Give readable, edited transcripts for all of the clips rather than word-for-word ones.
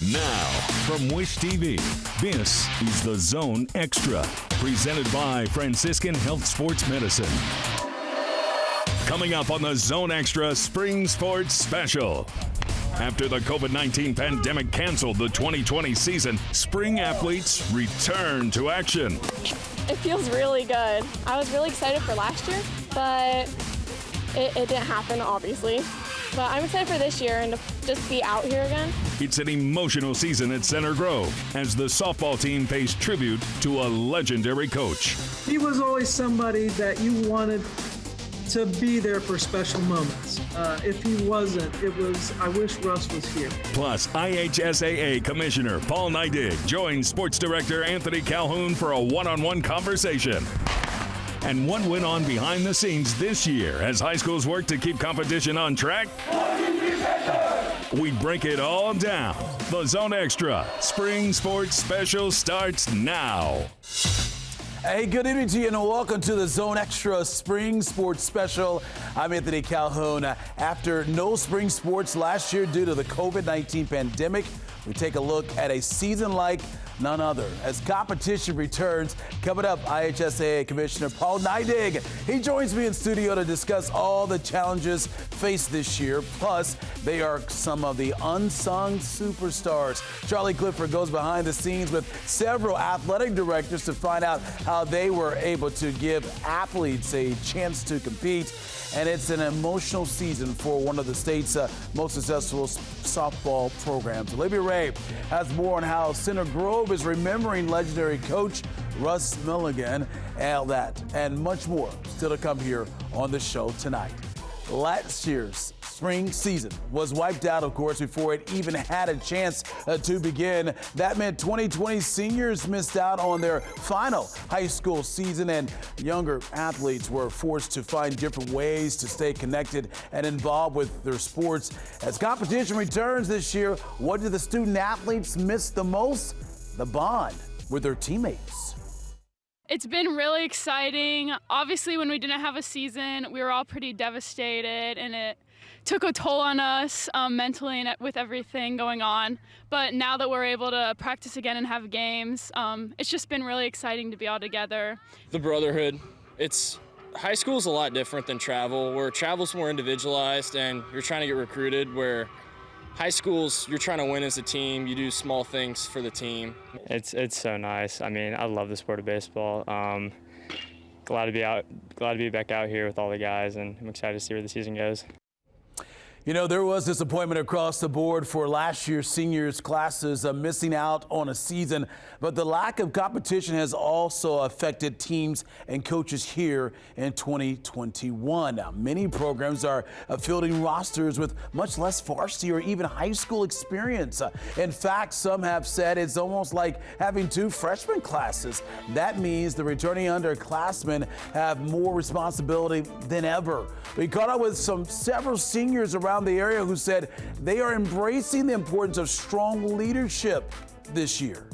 Now, from Wish TV, this is The Zone Extra, presented by Franciscan Health Sports Medicine. Coming up on The Zone Extra Spring Sports Special. After the COVID-19 pandemic canceled the 2020 season, spring athletes return to action. It feels really good. I was really excited for last year, but it didn't happen, obviously. But I'm excited for this year and to just be out here again. It's an emotional season at Center Grove as the softball team pays tribute to a legendary coach. He was always somebody that you wanted to be there for special moments. If he wasn't, it was, I wish Russ was here. Plus, IHSAA Commissioner Paul Neidig joins Sports Director Anthony Calhoun for a one-on-one conversation. And what went on behind the scenes this year as high schools work to keep competition on track? We break it all down. The Zone Extra Spring Sports Special starts now. Hey, good evening to you and welcome to the Zone Extra Spring Sports Special. I'm Anthony Calhoun. After no spring sports last year due to the COVID-19 pandemic, we take a look at a season like none other. As competition returns, coming up, IHSAA Commissioner Paul Neidig. He joins me in studio to discuss all the challenges faced this year. Plus, they are some of the unsung superstars. Charlie Clifford goes behind the scenes with several athletic directors to find out how they were able to give athletes a chance to compete. And it's an emotional season for one of the state's most successful softball programs. Olivia Ray has more on how Center Grove is remembering legendary coach Russ Milligan, and that and much more still to come here on the show tonight. Last year's spring season was wiped out, of course, before it even had a chance to begin. That meant 2020 seniors missed out on their final high school season, and younger athletes were forced to find different ways to stay connected and involved with their sports. As competition returns this year, what did the student athletes miss the most? The bond with their teammates. It's been really exciting. Obviously, when we didn't have a season, we were all pretty devastated, and it took a toll on us mentally and with everything going on. But now that we're able to practice again and have games, it's just been really exciting to be all together. The brotherhood. High school is a lot different than travel, where travel's more individualized and you're trying to get recruited, where high schools, you're trying to win as a team. You do small things for the team. It's so nice. I mean, I love the sport of baseball. Glad to be back out here with all the guys, and I'm excited to see where the season goes. You know, there was disappointment across the board for last year's seniors classes missing out on a season, but the lack of competition has also affected teams and coaches here in 2021. Now, many programs are fielding rosters with much less varsity or even high school experience. In fact, some have said it's almost like having two freshman classes. That means the returning underclassmen have more responsibility than ever. We caught up with several seniors around the area who said they are embracing the importance of strong leadership this year.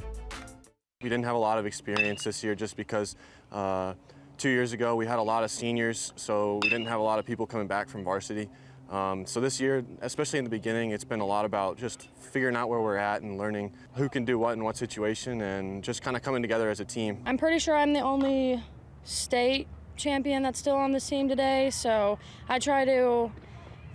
We didn't have a lot of experience this year just because 2 years ago we had a lot of seniors, so we didn't have a lot of people coming back from varsity. So this year, especially in the beginning, it's been a lot about just figuring out where we're at and learning who can do what in what situation and just kind of coming together as a team. I'm pretty sure I'm the only state champion that's still on this team today, so I try to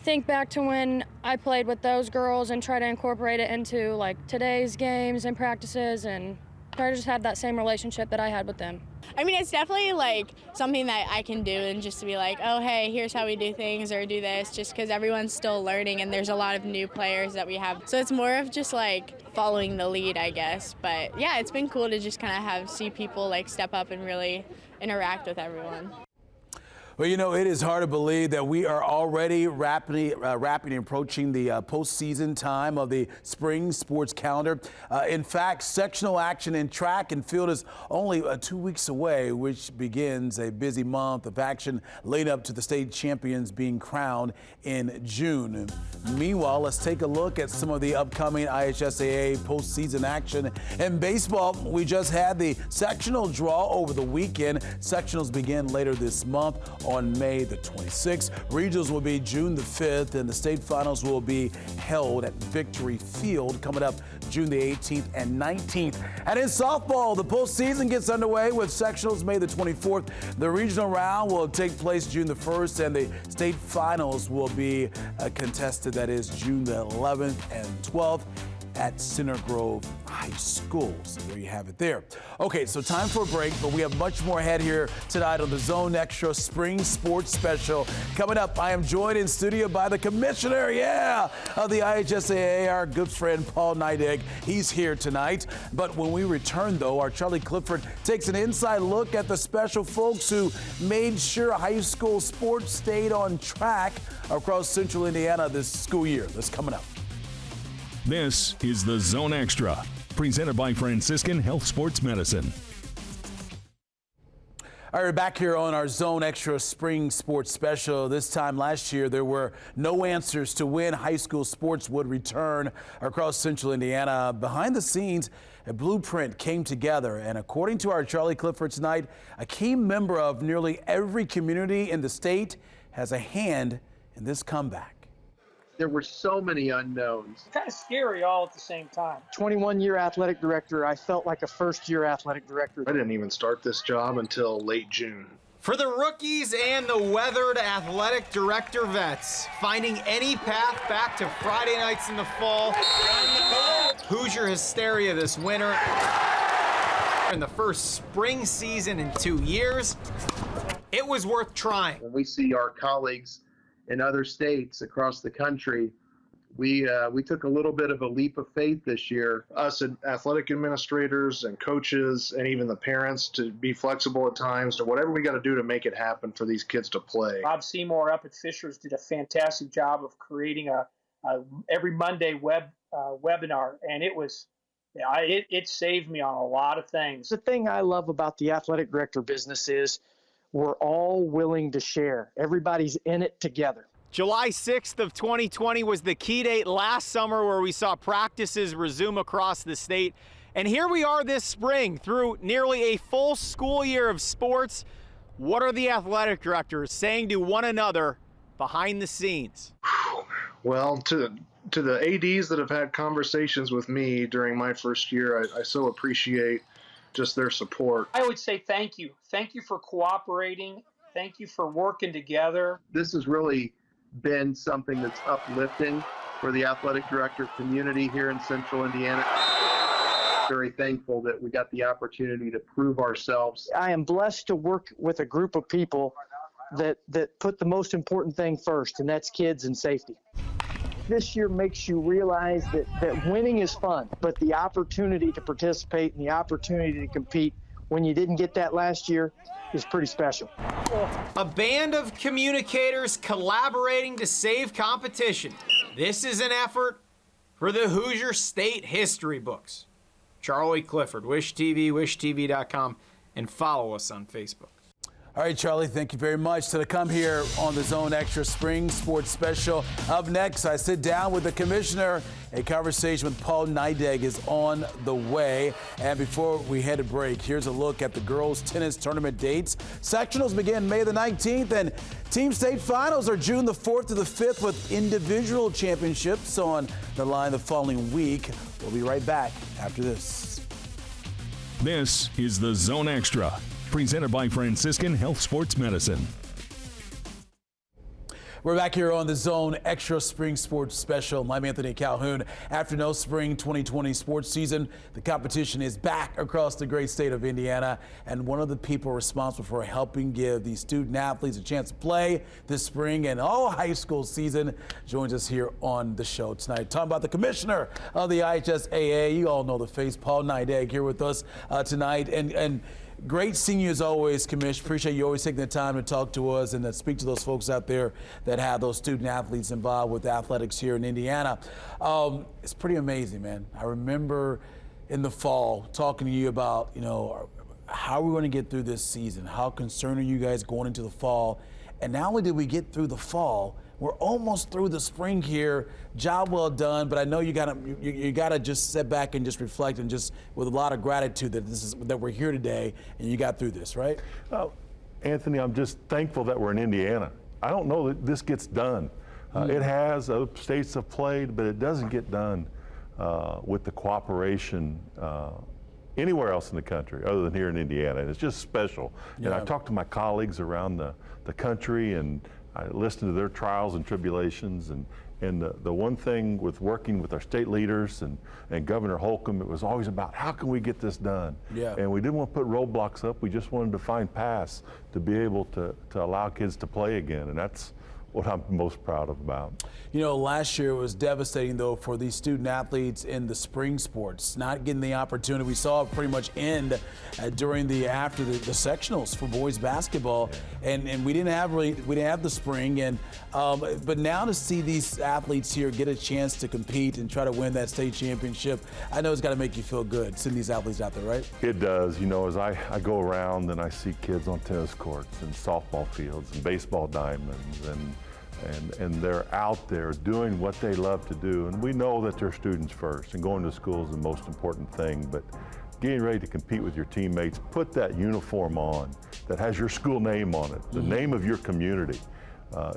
think back to when I played with those girls and try to incorporate it into like today's games and practices, and try to just have that same relationship that I had with them. I mean, it's definitely like something that I can do, and just to be like, oh, hey, here's how we do things or do this, just because everyone's still learning and there's a lot of new players that we have. So it's more of just like following the lead, I guess. But yeah, it's been cool to just kind of see people like step up and really interact with everyone. Well, you know, it is hard to believe that we are already rapidly approaching the postseason time of the spring sports calendar. In fact, sectional action in track and field is only 2 weeks away, which begins a busy month of action leading up to the state champions being crowned in June. Meanwhile, let's take a look at some of the upcoming IHSAA postseason action. In baseball, we just had the sectional draw over the weekend. Sectionals begin later this month. on May the 26th. Regionals will be June the 5th, and the state finals will be held at Victory Field coming up June the 18th and 19th. And in softball, the postseason gets underway with sectionals May the 24th. The regional round will take place June the 1st, and the state finals will be contested, that is June the 11th and 12th at Center Grove High School. So there you have it there. Okay, so time for a break, but we have much more ahead here tonight on the Zone Extra Spring Sports Special. Coming up, I am joined in studio by the commissioner, of the IHSAA, our good friend Paul Neidig. He's here tonight. But when we return, though, our Charlie Clifford takes an inside look at the special folks who made sure high school sports stayed on track across Central Indiana this school year. That's coming up. This is the Zone Extra, presented by Franciscan Health Sports Medicine. All right, we're back here on our Zone Extra Spring Sports Special. This time last year, there were no answers to when high school sports would return across Central Indiana. Behind the scenes, a blueprint came together, and according to our Charlie Clifford tonight, a key member of nearly every community in the state has a hand in this comeback. There were so many unknowns. Kind of scary all at the same time. 21-year athletic director, I felt like a first-year athletic director. I didn't even start this job until late June. For the rookies and the weathered athletic director vets, finding any path back to Friday nights in the fall, Hoosier hysteria this winter, in the first spring season in 2 years, it was worth trying. When we see our colleagues in other states across the country, we took a little bit of a leap of faith this year. Us athletic administrators and coaches and even the parents to be flexible at times to whatever we got to do to make it happen for these kids to play. Bob Seymour up at Fishers did a fantastic job of creating a every Monday webinar, and it saved me on a lot of things. The thing I love about the athletic director business is we're all willing to share. Everybody's in it together. July 6th of 2020 was the key date last summer where we saw practices resume across the state. And here we are this spring through nearly a full school year of sports. What are the athletic directors saying to one another behind the scenes? Well, to the ADs that have had conversations with me during my first year, I so appreciate just their support. I would say thank you. Thank you for cooperating. Thank you for working together. This has really been something that's uplifting for the athletic director community here in Central Indiana. Very thankful that we got the opportunity to prove ourselves. I am blessed to work with a group of people that put the most important thing first, and that's kids and safety. This year makes you realize that winning is fun, but the opportunity to participate and the opportunity to compete when you didn't get that last year is pretty special. A band of communicators collaborating to save competition. This is an effort for the Hoosier State history books. Charlie Clifford, Wish TV, wishtv.com, and follow us on Facebook. All right, Charlie, thank you very much. So to come here on the Zone Extra Spring Sports Special. Up next, I sit down with the commissioner. A conversation with Paul Neidig is on the way. And before we head to break, here's a look at the girls' tennis tournament dates. Sectionals begin May the 19th, and team state finals are June the 4th to the 5th with individual championships on the line the following week. We'll be right back after this. This is the Zone Extra, presented by Franciscan Health Sports Medicine. We're back here on the Zone Extra Spring Sports Special. I'm Anthony Calhoun. After no spring 2020 sports season, the competition is back across the great state of Indiana. And one of the people responsible for helping give these student athletes a chance to play this spring and all high school season joins us here on the show tonight. Talking about the commissioner of the IHSAA. You all know the face, Paul Neidig, here with us tonight. And great seeing you as always, Commish. Appreciate you always taking the time to talk to us and to speak to those folks out there that have those student athletes involved with athletics here in Indiana. It's pretty amazing, man. I remember in the fall talking to you about, how we're going to get through this season. How concerned are you guys going into the fall? And not only did we get through the fall, we're almost through the spring here. Job well done, but I know you gotta just sit back and just reflect and just with a lot of gratitude that we're here today and you got through this, right? Well, Anthony, I'm just thankful that we're in Indiana. I don't know that this gets done. It has, other states have played, but it doesn't get done with the cooperation anywhere else in the country other than here in Indiana. And it's just special. And I talk to my colleagues around the country, and I listen to their trials and tribulations. And the one thing with working with our state leaders and Governor Holcomb, it was always about how can we get this done? Yeah. And we didn't want to put roadblocks up. We just wanted to find paths to be able to allow kids to play again. And that's what I'm most proud of about. You know, last year was devastating, though, for these student athletes in the spring sports, not getting the opportunity. We saw it pretty much end after the sectionals for boys basketball, and we didn't have the spring, and but now to see these athletes here get a chance to compete and try to win that state championship, I know it's got to make you feel good seeing these athletes out there, right? It does. You know, as I go around and I see kids on tennis courts and softball fields and baseball diamonds and they're out there doing what they love to do. And we know that they're students first, and going to school is the most important thing, but getting ready to compete with your teammates, put that uniform on that has your school name on it, the name of your community.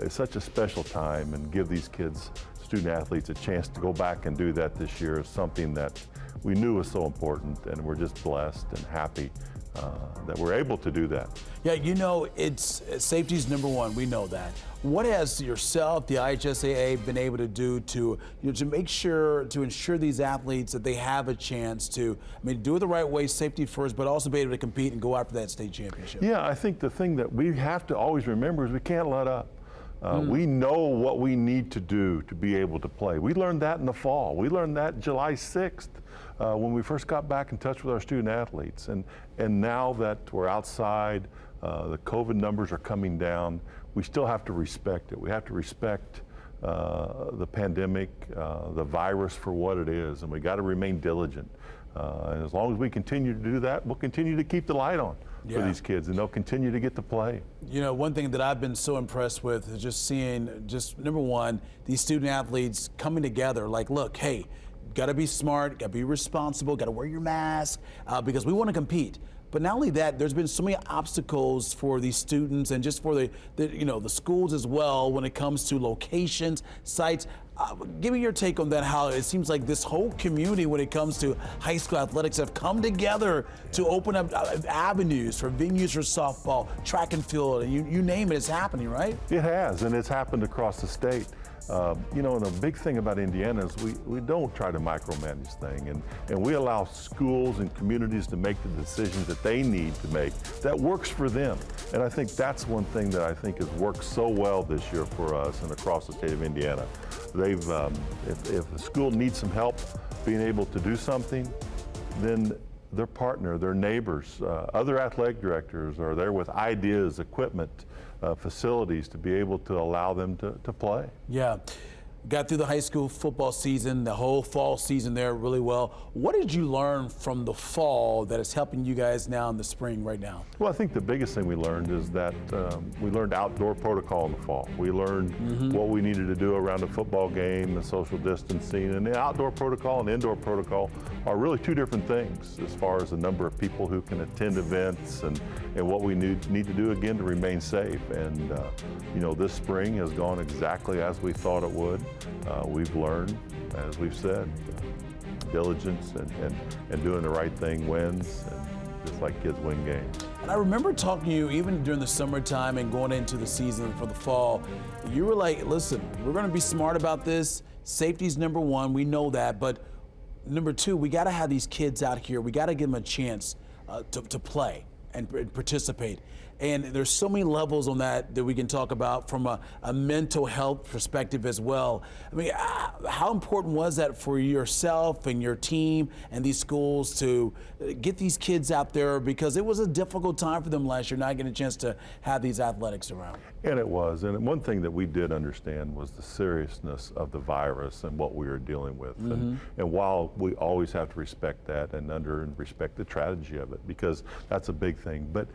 It's such a special time, and give these kids, student athletes, a chance to go back and do that this year is something that we knew was so important, and we're just blessed and happy that we're able to do that. Yeah, you know, safety's number one. We know that. What has yourself, the IHSAA, been able to do to ensure these athletes that they have a chance to, do it the right way, safety first, but also be able to compete and go after that state championship? Yeah, I think the thing that we have to always remember is we can't let up. We know what we need to do to be able to play. We learned that in the fall. We learned that July 6th when we first got back in touch with our student athletes. And now that we're outside, the COVID numbers are coming down, we still have to respect it. We have to respect the pandemic, the virus for what it is, and we got to remain diligent. And as long as we continue to do that, we'll continue to keep the light on for these kids, and they'll continue to get to play. You know, one thing that I've been so impressed with is just seeing, number one, these student athletes coming together. Like, look, hey, got to be smart, got to be responsible, got to wear your mask because we want to compete. But not only that, there's been so many obstacles for these students and just for the schools as well when it comes to locations, sites. Give me your take on that, how it seems like this whole community when it comes to high school athletics have come together to open up avenues for venues for softball, track and field, and you name it, it's happening, right? It has, and it's happened across the state. You know, and the big thing about Indiana is we don't try to micromanage things, and we allow schools and communities to make the decisions that they need to make that works for them. And I think that's one thing that I think has worked so well this year for us and across the state of Indiana. They've, if the school needs some help being able to do something, then their partner, their neighbors, other athletic directors are there with ideas, equipment, facilities to be able to allow them to play. Yeah. Got through the high school football season, the whole fall season there really well. What did you learn from the fall that is helping you guys now in the spring right now? Well, I think the biggest thing we learned is that we learned outdoor protocol in the fall. We learned what we needed to do around a football game, the social distancing, and the outdoor protocol and indoor protocol are really two different things as far as the number of people who can attend events and what we need to do again to remain safe. And you know, this spring has gone exactly as we thought it would. We've learned, as we've said, diligence and doing the right thing wins, and just like kids win games. And I remember talking to you even during the summertime and going into the season for the fall. You were like, listen, we're going to be smart about this. Safety's number one, we know that, but number two, we got to have these kids out here. We got to give them a chance to play and participate. And there's so many levels on that we can talk about from a mental health perspective as well. I mean, how important was that for yourself and your team and these schools to get these kids out there? Because it was a difficult time for them last year, not getting a chance to have these athletics around. And it was. And one thing that we did understand was the seriousness of the virus and what we were dealing with. And while we always have to respect that and respect the tragedy of it, because that's a big thing. But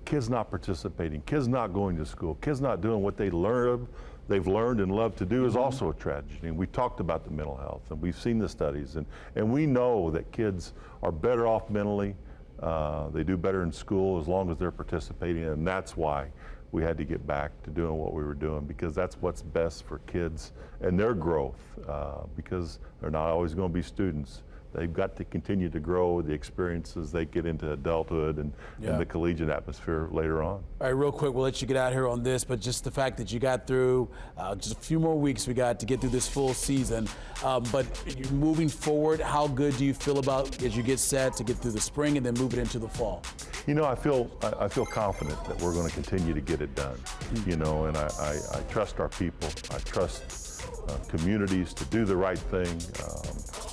kids not participating, kids not going to school, kids not doing what they've learned and love to do is also a tragedy. And we talked about the mental health, and we've seen the studies, and we know that kids are better off mentally They do better in school as long as they're participating, and that's why we had to get back to doing what we were doing, because that's what's best for kids and their growth, because they're not always going to be students. They've got to continue to grow the experiences they get into adulthood and the collegiate atmosphere later on. All right, real quick, we'll let you get out here on this, but just the fact that you got through just a few more weeks we got to get through this full season. But moving forward, how good do you feel about as you get set to get through the spring and then move it into the fall? You know, I feel confident that we're going to continue to get it done. You know, and I trust our people. I trust communities to do the right thing.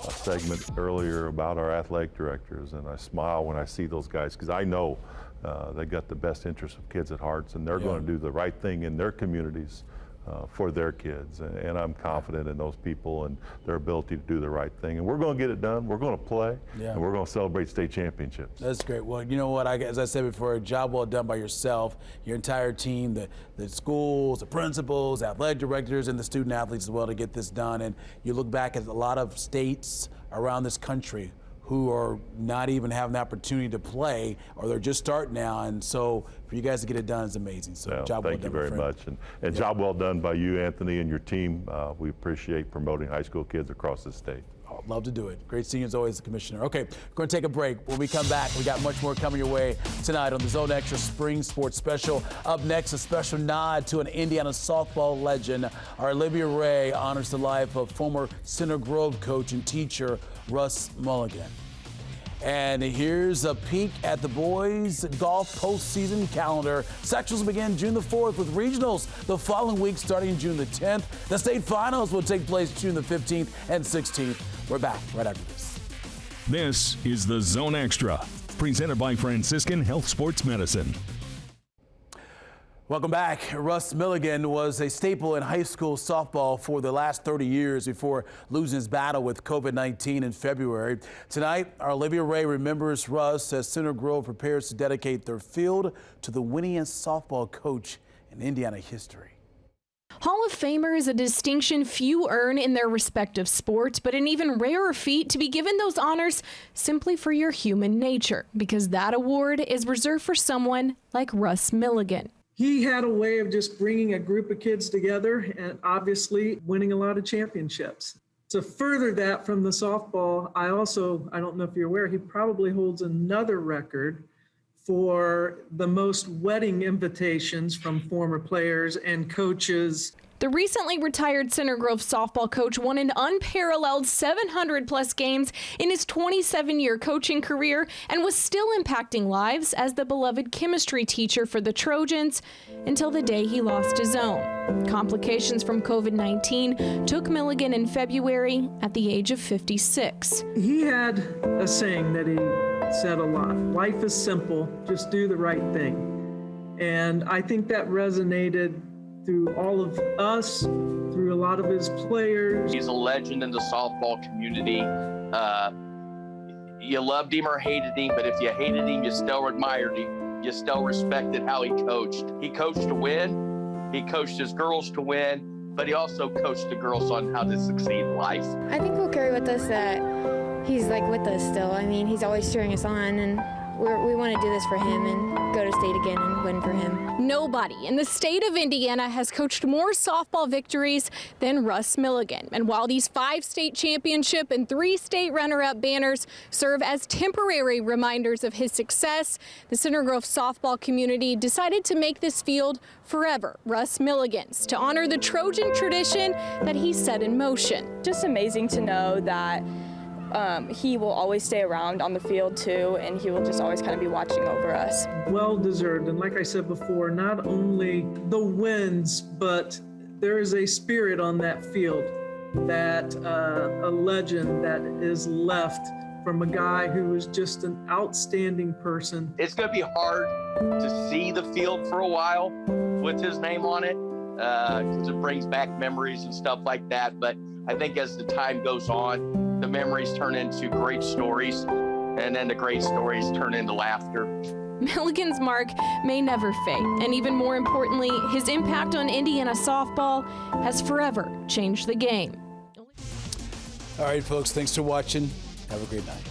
A segment earlier about our athletic directors, and I smile when I see those guys, because I know they got the best interests of kids at heart, and they're going to do the right thing in their communities for their kids. And I'm confident in those people and their ability to do the right thing. And we're going to get it done. We're going to play, and we're going to celebrate state championships. That's great. Well, you know what? As I said before, a job well done by yourself, your entire team, the schools, the principals, athletic directors, and the student athletes as well to get this done. And you look back at a lot of states around this country who are not even having the opportunity to play, or they're just starting now. And so for you guys to get it done is amazing. So job well done. Thank you very much. And job well done by you, Anthony, and your team. We appreciate promoting high school kids across the state. I'd love to do it. Great seeing you as always, the Commissioner. Okay, we're going to take a break. When we come back, we got much more coming your way tonight on the Zone Extra Spring Sports Special. Up next, a special nod to an Indiana softball legend. Our Olivia Ray honors the life of former Center Grove coach and teacher Russ Mulligan. And here's a peek at the boys' golf postseason calendar. Sectionals begin June the 4th with regionals the following week starting June the 10th. The state finals will take place June the 15th and 16th. We're back right after this. This is the Zone Extra, presented by Franciscan Health Sports Medicine. Welcome back. Russ Mulligan was a staple in high school softball for the last 30 years before losing his battle with COVID-19 in February. Tonight, our Olivia Ray remembers Russ as Center Grove prepares to dedicate their field to the winningest softball coach in Indiana history. Hall of Famer is a distinction few earn in their respective sports, but an even rarer feat to be given those honors simply for your human nature, because that award is reserved for someone like Russ Mulligan. He had a way of just bringing a group of kids together and obviously winning a lot of championships. To further that from the softball, I don't know if you're aware, he probably holds another record for the most wedding invitations from former players and coaches. The recently retired Center Grove softball coach won an unparalleled 700-plus games in his 27-year coaching career and was still impacting lives as the beloved chemistry teacher for the Trojans until the day he lost his own. Complications from COVID-19 took Mulligan in February at the age of 56. He had a saying that he said a lot. Life is simple, just do the right thing. And I think that resonated through all of us, through a lot of his players. He's a legend in the softball community. You loved him or hated him, but if you hated him, you still admired him. You still respected how he coached. He coached to win. He coached his girls to win, but he also coached the girls on how to succeed in life. I think we'll carry with us that he's with us still. I mean, he's always cheering us on, and we want to do this for him and go to state again and win for him. Nobody in the state of Indiana has coached more softball victories than Russ Mulligan. And while these 5 state championship and 3 state runner-up banners serve as temporary reminders of his success, the Center Grove softball community decided to make this field forever Russ Mulligan's to honor the Trojan tradition that he set in motion. Just amazing to know that he will always stay around on the field too, and he will just always kind of be watching over us. Well deserved, and like I said before, not only the wins, but there is a spirit on that field that a legend that is left from a guy who was just an outstanding person. It's going to be hard to see the field for a while with his name on it, because it brings back memories and stuff like that. But I think as the time goes on, the memories turn into great stories, and then the great stories turn into laughter. Mulligan's mark may never fade, and even more importantly, his impact on Indiana softball has forever changed the game. All right, folks, thanks for watching. Have a great night.